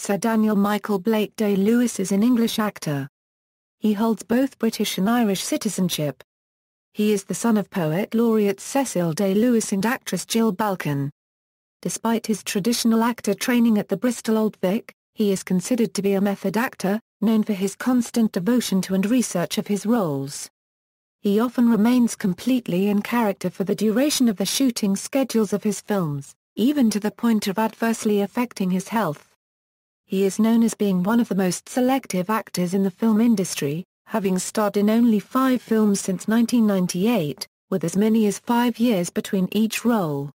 Sir Daniel Michael Blake Day-Lewis is an English actor. He holds both British and Irish citizenship. He is the son of Poet Laureate Cecil Day-Lewis and actress Jill Balcon. Despite his traditional actor training at the Bristol Old Vic, he is considered to be a method actor, known for his constant devotion to and research of his roles. He often remains completely in character for the duration of the shooting schedules of his films, even to the point of adversely affecting his health. He is known as being one of the most selective actors in the film industry, having starred in only 5 films since 1998, with as many as 5 years between each role.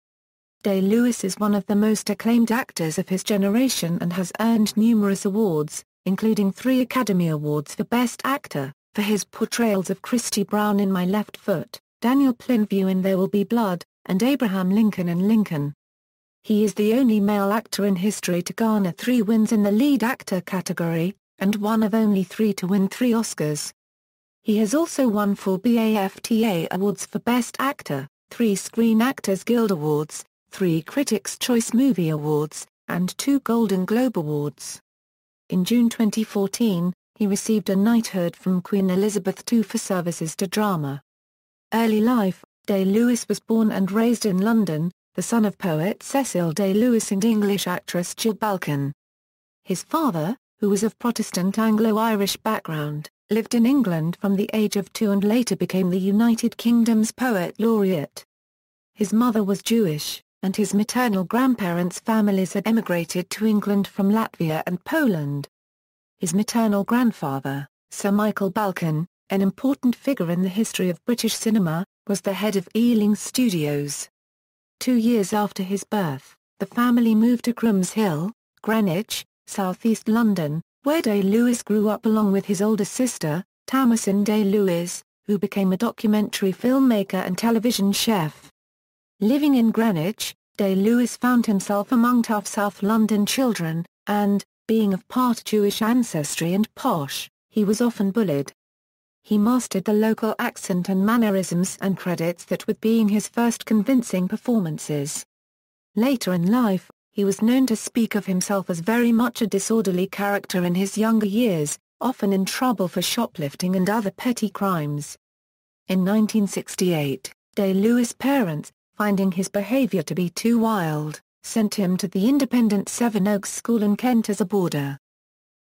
Day-Lewis is one of the most acclaimed actors of his generation and has earned numerous awards, including 3 Academy Awards for Best Actor, for his portrayals of Christy Brown in My Left Foot, Daniel Plainview in There Will Be Blood, and Abraham Lincoln in Lincoln. He is the only male actor in history to garner 3 wins in the lead actor category, and one of only 3 to win 3 Oscars. He has also won 4 BAFTA Awards for Best Actor, 3 Screen Actors Guild Awards, 3 Critics' Choice Movie Awards, and 2 Golden Globe Awards. In June 2014, he received a knighthood from Queen Elizabeth II for services to drama. Early life: Day-Lewis was born and raised in London, the son of poet Cecil Day-Lewis and English actress Jill Balcon. His father, who was of Protestant Anglo-Irish background, lived in England from the age of 2 and later became the United Kingdom's Poet Laureate. His mother was Jewish, and his maternal grandparents' families had emigrated to England from Latvia and Poland. His maternal grandfather, Sir Michael Balcon, an important figure in the history of British cinema, was the head of Ealing Studios. 2 years after his birth, the family moved to Crooms Hill, Greenwich, southeast London, where Day-Lewis grew up along with his older sister, Tamsin Day-Lewis, who became a documentary filmmaker and television chef. Living in Greenwich, Day-Lewis found himself among tough South London children, and, being of part Jewish ancestry and posh, he was often bullied. He mastered the local accent and mannerisms and credits that with being his first convincing performances. Later in life, he was known to speak of himself as very much a disorderly character in his younger years, often in trouble for shoplifting and other petty crimes. In 1968, Day-Lewis' parents, finding his behavior to be too wild, sent him to the independent Sevenoaks School in Kent as a boarder.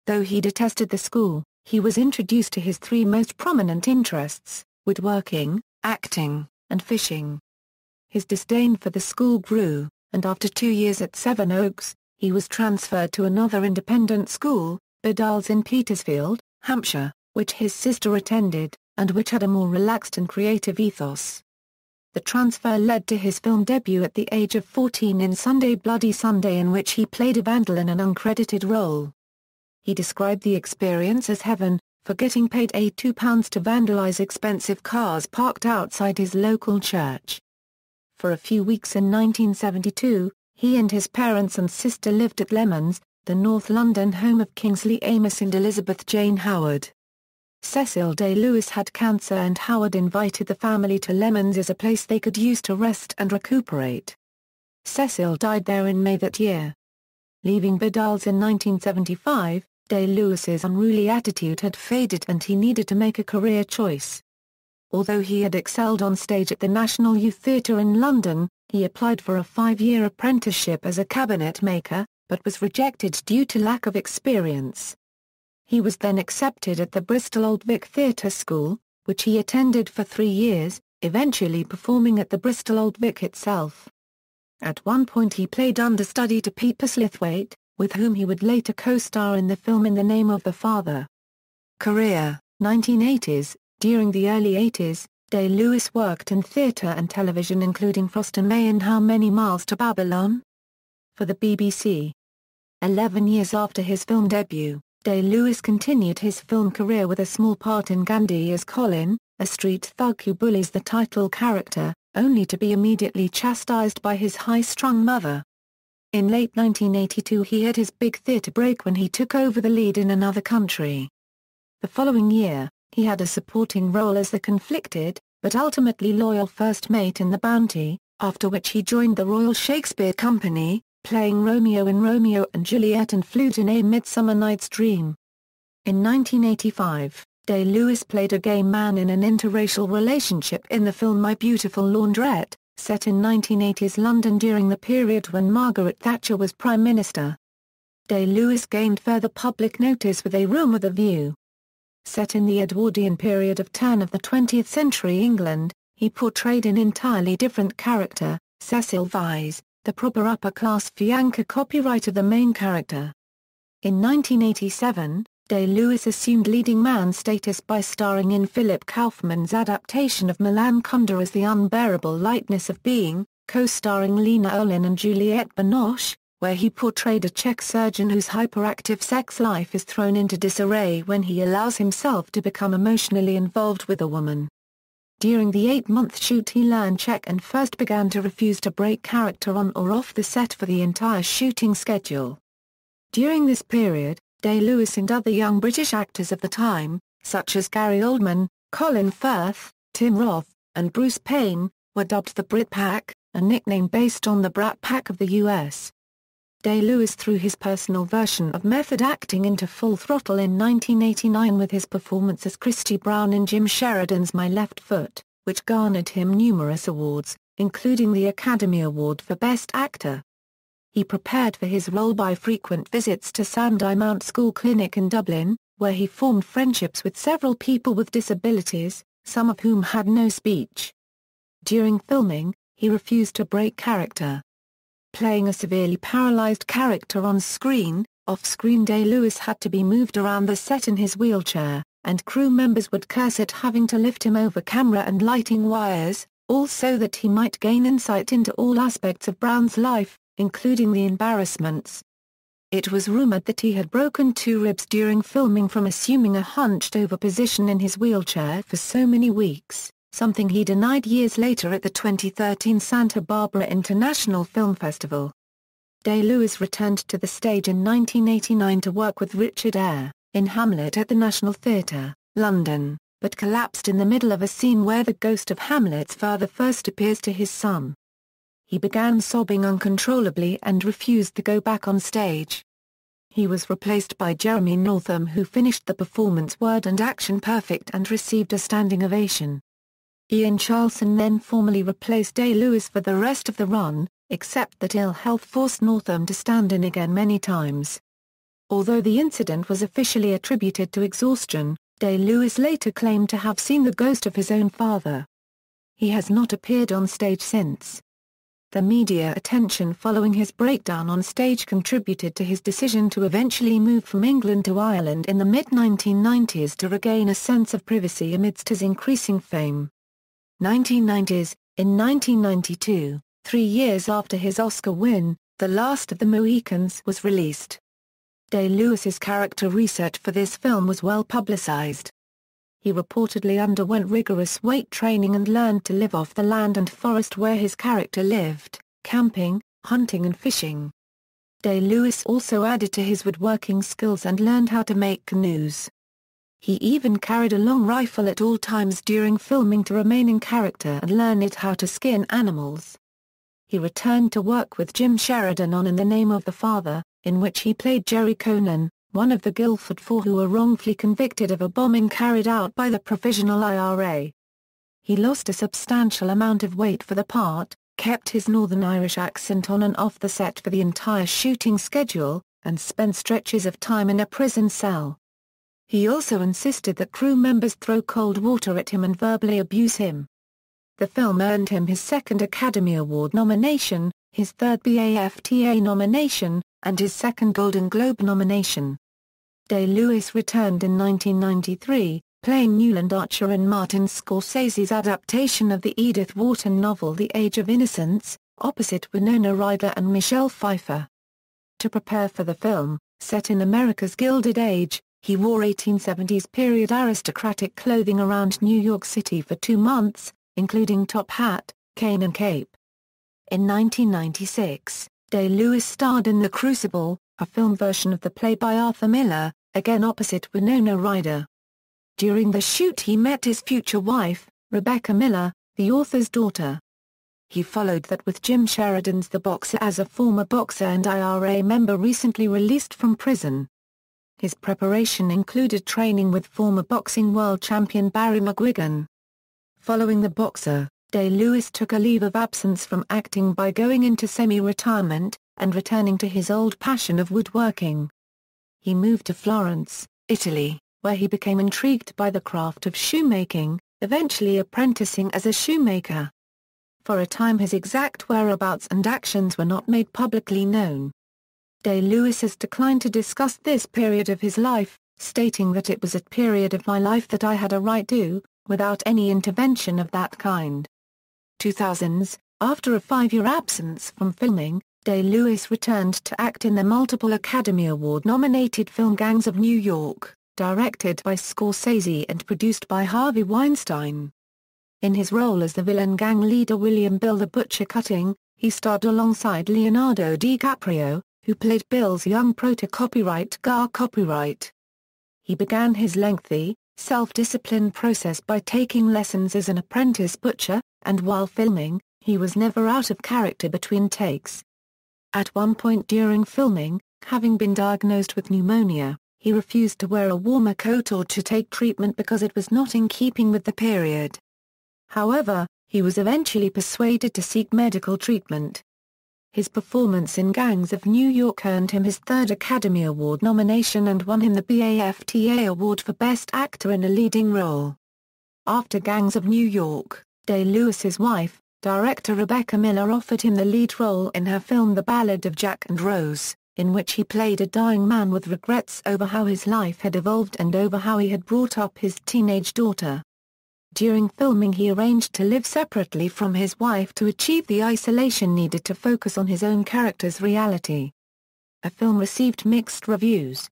Though he detested the school, he was introduced to his 3 most prominent interests: woodworking, acting, and fishing. His disdain for the school grew, and after 2 years at Sevenoaks, he was transferred to another independent school, Bedales in Petersfield, Hampshire, which his sister attended, and which had a more relaxed and creative ethos. The transfer led to his film debut at the age of 14 in Sunday Bloody Sunday, in which he played a vandal in an uncredited role. He described the experience as heaven, for getting paid £2 to vandalize expensive cars parked outside his local church. For a few weeks in 1972, he and his parents and sister lived at Lemons, the North London home of Kingsley Amis and Elizabeth Jane Howard. Cecil Day-Lewis had cancer, and Howard invited the family to Lemons as a place they could use to rest and recuperate. Cecil died there in May that year. Leaving Bedales in 1975, Day-Lewis's unruly attitude had faded and he needed to make a career choice. Although he had excelled on stage at the National Youth Theatre in London, he applied for a 5-year apprenticeship as a cabinet maker, but was rejected due to lack of experience. He was then accepted at the Bristol Old Vic Theatre School, which he attended for 3 years, eventually performing at the Bristol Old Vic itself. At one point he played understudy to Pete Postlethwaite, with whom he would later co-star in the film In the Name of the Father. Career: 1980s. During the early 80s, Day-Lewis worked in theatre and television, including Frost and May and How Many Miles to Babylon? For the BBC. 11 years after his film debut, Day-Lewis continued his film career with a small part in Gandhi as Colin, a street thug who bullies the title character, only to be immediately chastised by his high-strung mother. In late 1982 he had his big theatre break when he took over the lead in Another Country. The following year, he had a supporting role as the conflicted, but ultimately loyal first mate in The Bounty, after which he joined the Royal Shakespeare Company, playing Romeo in Romeo and Juliet and Flute in A Midsummer Night's Dream. In 1985, Day-Lewis played a gay man in an interracial relationship in the film My Beautiful Laundrette, set in 1980s London during the period when Margaret Thatcher was Prime Minister. Day-Lewis gained further public notice with A Room with a View. Set in the Edwardian period of turn of the 20th century England, he portrayed an entirely different character, Cecil Vyse, the proper upper-class fiancé copyright of the main character. In 1987, Day-Lewis assumed leading man status by starring in Philip Kaufman's adaptation of Milan Kundera as The Unbearable Lightness of Being, co-starring Lena Olin and Juliette Binoche, where he portrayed a Czech surgeon whose hyperactive sex life is thrown into disarray when he allows himself to become emotionally involved with a woman. During the 8-month shoot he learned Czech and first began to refuse to break character on or off the set for the entire shooting schedule. During this period, Day-Lewis and other young British actors of the time, such as Gary Oldman, Colin Firth, Tim Roth, and Bruce Payne, were dubbed the Brit Pack, a nickname based on the Brat Pack of the US. Day-Lewis threw his personal version of method acting into full throttle in 1989 with his performance as Christy Brown in Jim Sheridan's My Left Foot, which garnered him numerous awards, including the Academy Award for Best Actor. He prepared for his role by frequent visits to Sandymount School Clinic in Dublin, where he formed friendships with several people with disabilities, some of whom had no speech. During filming, he refused to break character. Playing a severely paralyzed character on screen, off-screen Day-Lewis had to be moved around the set in his wheelchair, and crew members would curse at having to lift him over camera and lighting wires, all so that he might gain insight into all aspects of Brown's life, including the embarrassments. It was rumored that he had broken 2 ribs during filming from assuming a hunched-over position in his wheelchair for so many weeks, something he denied years later at the 2013 Santa Barbara International Film Festival. Day-Lewis returned to the stage in 1989 to work with Richard Eyre, in Hamlet at the National Theatre, London, but collapsed in the middle of a scene where the ghost of Hamlet's father first appears to his son. He began sobbing uncontrollably and refused to go back on stage. He was replaced by Jeremy Northam, who finished the performance word and action perfect and received a standing ovation. Ian Charleson then formally replaced Day-Lewis for the rest of the run, except that ill health forced Northam to stand in again many times. Although the incident was officially attributed to exhaustion, Day-Lewis later claimed to have seen the ghost of his own father. He has not appeared on stage since. The media attention following his breakdown on stage contributed to his decision to eventually move from England to Ireland in the mid-1990s to regain a sense of privacy amidst his increasing fame. 1990s. In 1992, 3 years after his Oscar win, The Last of the Mohicans was released. Day-Lewis's character research for this film was well publicized. He reportedly underwent rigorous weight training and learned to live off the land and forest where his character lived, camping, hunting and fishing. Day-Lewis also added to his woodworking skills and learned how to make canoes. He even carried a long rifle at all times during filming to remain in character and learn how to skin animals. He returned to work with Jim Sheridan on In the Name of the Father, in which he played Jerry Conan, one of the Guildford Four who were wrongfully convicted of a bombing carried out by the Provisional IRA. He lost a substantial amount of weight for the part, kept his Northern Irish accent on and off the set for the entire shooting schedule, and spent stretches of time in a prison cell. He also insisted that crew members throw cold water at him and verbally abuse him. The film earned him his 2nd Academy Award nomination, his 3rd BAFTA nomination, and his 2nd Golden Globe nomination. Day-Lewis returned in 1993, playing Newland Archer in Martin Scorsese's adaptation of the Edith Wharton novel The Age of Innocence, opposite Winona Ryder and Michelle Pfeiffer. To prepare for the film, set in America's Gilded Age, he wore 1870s period aristocratic clothing around New York City for 2 months, including top hat, cane and cape. In 1996, Day-Lewis starred in The Crucible, a film version of the play by Arthur Miller, again opposite Winona Ryder. During the shoot he met his future wife, Rebecca Miller, the author's daughter. He followed that with Jim Sheridan's The Boxer as a former boxer and IRA member recently released from prison. His preparation included training with former boxing world champion Barry McGuigan. Following The Boxer, Day-Lewis took a leave of absence from acting by going into semi-retirement, and returning to his old passion of woodworking. He moved to Florence, Italy, where he became intrigued by the craft of shoemaking, eventually apprenticing as a shoemaker. For a time his exact whereabouts and actions were not made publicly known. Day-Lewis has declined to discuss this period of his life, stating that it was a period of my life that I had a right to, without any intervention of that kind. 2000s, after a 5-year absence from filming, Day-Lewis returned to act in the multiple Academy Award-nominated film Gangs of New York, directed by Scorsese and produced by Harvey Weinstein. In his role as the villain gang leader William Bill the Butcher Cutting, he starred alongside Leonardo DiCaprio, who played Bill's young proto-copyright Gar Copyright. He began his lengthy, self-discipline process by taking lessons as an apprentice butcher, and while filming, he was never out of character between takes. At one point during filming, having been diagnosed with pneumonia, he refused to wear a warmer coat or to take treatment because it was not in keeping with the period. However, he was eventually persuaded to seek medical treatment. His performance in Gangs of New York earned him his 3rd Academy Award nomination and won him the BAFTA Award for Best Actor in a Leading Role. After Gangs of New York, Day-Lewis's wife, director Rebecca Miller offered him the lead role in her film The Ballad of Jack and Rose, in which he played a dying man with regrets over how his life had evolved and over how he had brought up his teenage daughter. During filming he arranged to live separately from his wife to achieve the isolation needed to focus on his own character's reality. The film received mixed reviews.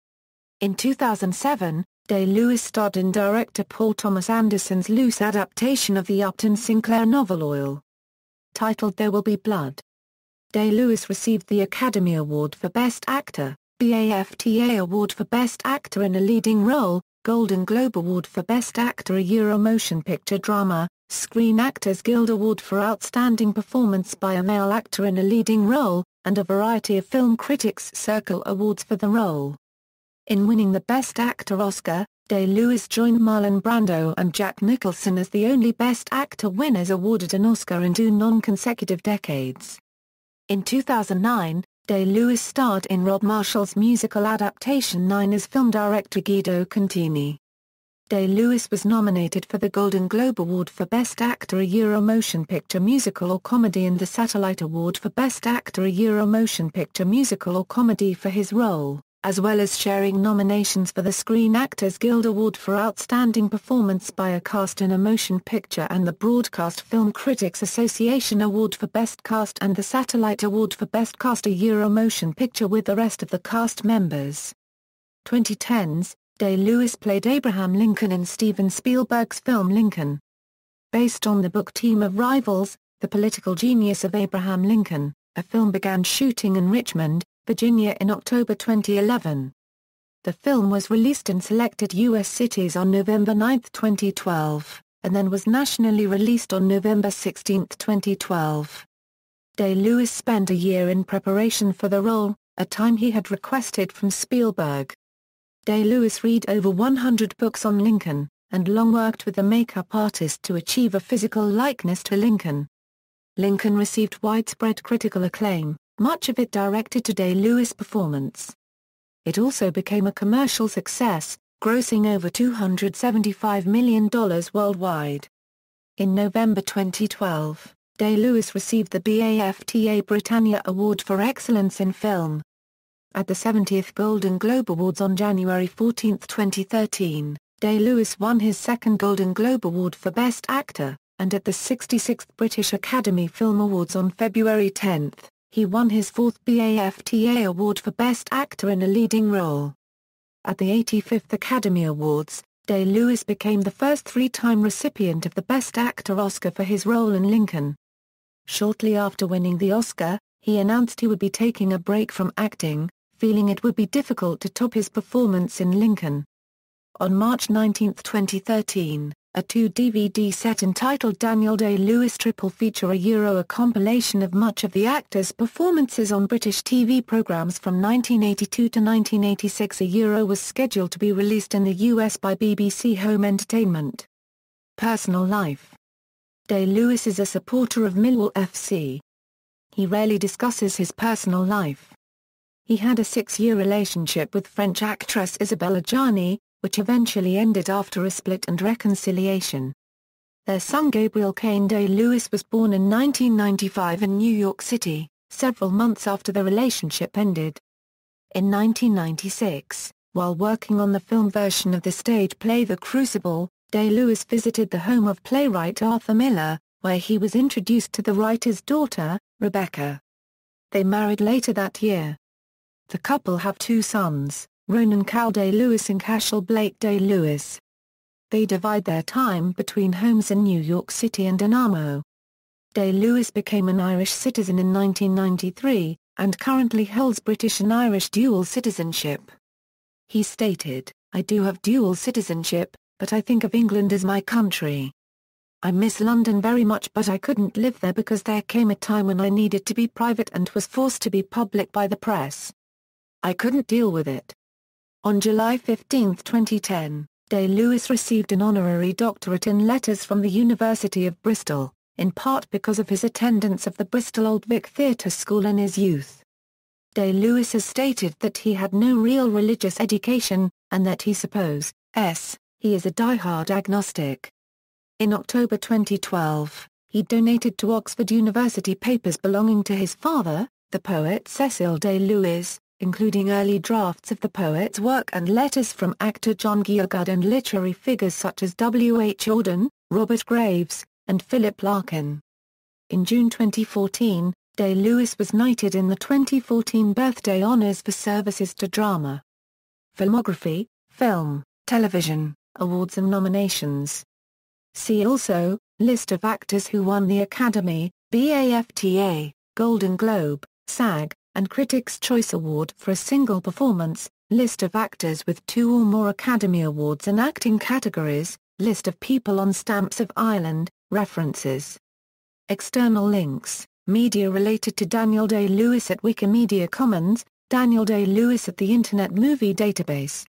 In 2007, Day-Lewis starred in director Paul Thomas Anderson's loose adaptation of the Upton Sinclair novel Oil. Titled There Will Be Blood. Day-Lewis received the Academy Award for Best Actor, BAFTA Award for Best Actor in a Leading Role, Golden Globe Award for Best Actor a Euro Motion Picture Drama, Screen Actors Guild Award for Outstanding Performance by a Male Actor in a Leading Role, and a variety of Film Critics Circle Awards for the role. In winning the Best Actor Oscar, Day-Lewis joined Marlon Brando and Jack Nicholson as the only Best Actor winners awarded an Oscar in 2 non-consecutive decades. In 2009, Day-Lewis starred in Rob Marshall's musical adaptation 9 as film director Guido Contini. Day-Lewis was nominated for the Golden Globe Award for Best Actor a Euro Motion Picture Musical or Comedy and the Satellite Award for Best Actor a Euro Motion Picture Musical or Comedy for his role, as well as sharing nominations for the Screen Actors Guild Award for Outstanding Performance by a Cast in a Motion Picture and the Broadcast Film Critics Association Award for Best Cast and the Satellite Award for Best Cast a Euro Motion Picture with the rest of the cast members. 2010s, Day-Lewis played Abraham Lincoln in Steven Spielberg's film Lincoln. Based on the book Team of Rivals, The Political Genius of Abraham Lincoln, a film began shooting in Richmond, Virginia in October 2011. The film was released in selected U.S. cities on November 9, 2012, and then was nationally released on November 16, 2012. Day-Lewis spent a year in preparation for the role, a time he had requested from Spielberg. Day-Lewis read over 100 books on Lincoln, and long worked with a makeup artist to achieve a physical likeness to Lincoln. Lincoln received widespread critical acclaim, much of it directed to Day-Lewis' performance. It also became a commercial success, grossing over $275 million worldwide. In November 2012, Day-Lewis received the BAFTA Britannia Award for Excellence in Film. At the 70th Golden Globe Awards on January 14, 2013, Day-Lewis won his 2nd Golden Globe Award for Best Actor, and at the 66th British Academy Film Awards on February 10, he won his 4th BAFTA Award for Best Actor in a Leading Role. At the 85th Academy Awards, Day-Lewis became the first 3-time recipient of the Best Actor Oscar for his role in Lincoln. Shortly after winning the Oscar, he announced he would be taking a break from acting, feeling it would be difficult to top his performance in Lincoln. On March 19, 2013, a 2-DVD set entitled Daniel Day-Lewis Triple Feature a compilation of much of the actor's performances on British TV programmes from 1982 to 1986 was scheduled to be released in the US by BBC Home Entertainment. Personal life. Day-Lewis is a supporter of Millwall FC. He rarely discusses his personal life. He had a 6-year relationship with French actress Isabelle Adjani, which eventually ended after a split and reconciliation. Their son Gabriel Kane Day-Lewis was born in 1995 in New York City, several months after the relationship ended. In 1996, while working on the film version of the stage play The Crucible, Day-Lewis visited the home of playwright Arthur Miller, where he was introduced to the writer's daughter, Rebecca. They married later that year. The couple have 2 sons, Ronan Cal Day-Lewis and Cashel Blake Day-Lewis. They divide their time between homes in New York City and Anamo. Day-Lewis became an Irish citizen in 1993, and currently holds British and Irish dual citizenship. He stated, "I do have dual citizenship, but I think of England as my country. I miss London very much, but I couldn't live there because there came a time when I needed to be private and was forced to be public by the press. I couldn't deal with it." On July 15, 2010, Day-Lewis received an honorary doctorate in letters from the University of Bristol, in part because of his attendance of the Bristol Old Vic Theatre School in his youth. Day-Lewis has stated that he had no real religious education, and that he supposes he is a die-hard agnostic. In October 2012, he donated to Oxford University papers belonging to his father, the poet Cecil Day-Lewis, including early drafts of the poet's work and letters from actor John Gielgud and literary figures such as W. H. Auden, Robert Graves, and Philip Larkin. In June 2014, Day-Lewis was knighted in the 2014 Birthday Honours for services to drama. Filmography, film, television, awards and nominations. See also, List of actors who won the Academy, BAFTA, Golden Globe, SAG, and Critics' Choice Award for a single performance, List of actors with 2 or more Academy Awards in acting categories, List of people on stamps of Ireland, references. External links, media related to Daniel Day-Lewis at Wikimedia Commons, Daniel Day-Lewis at the Internet Movie Database.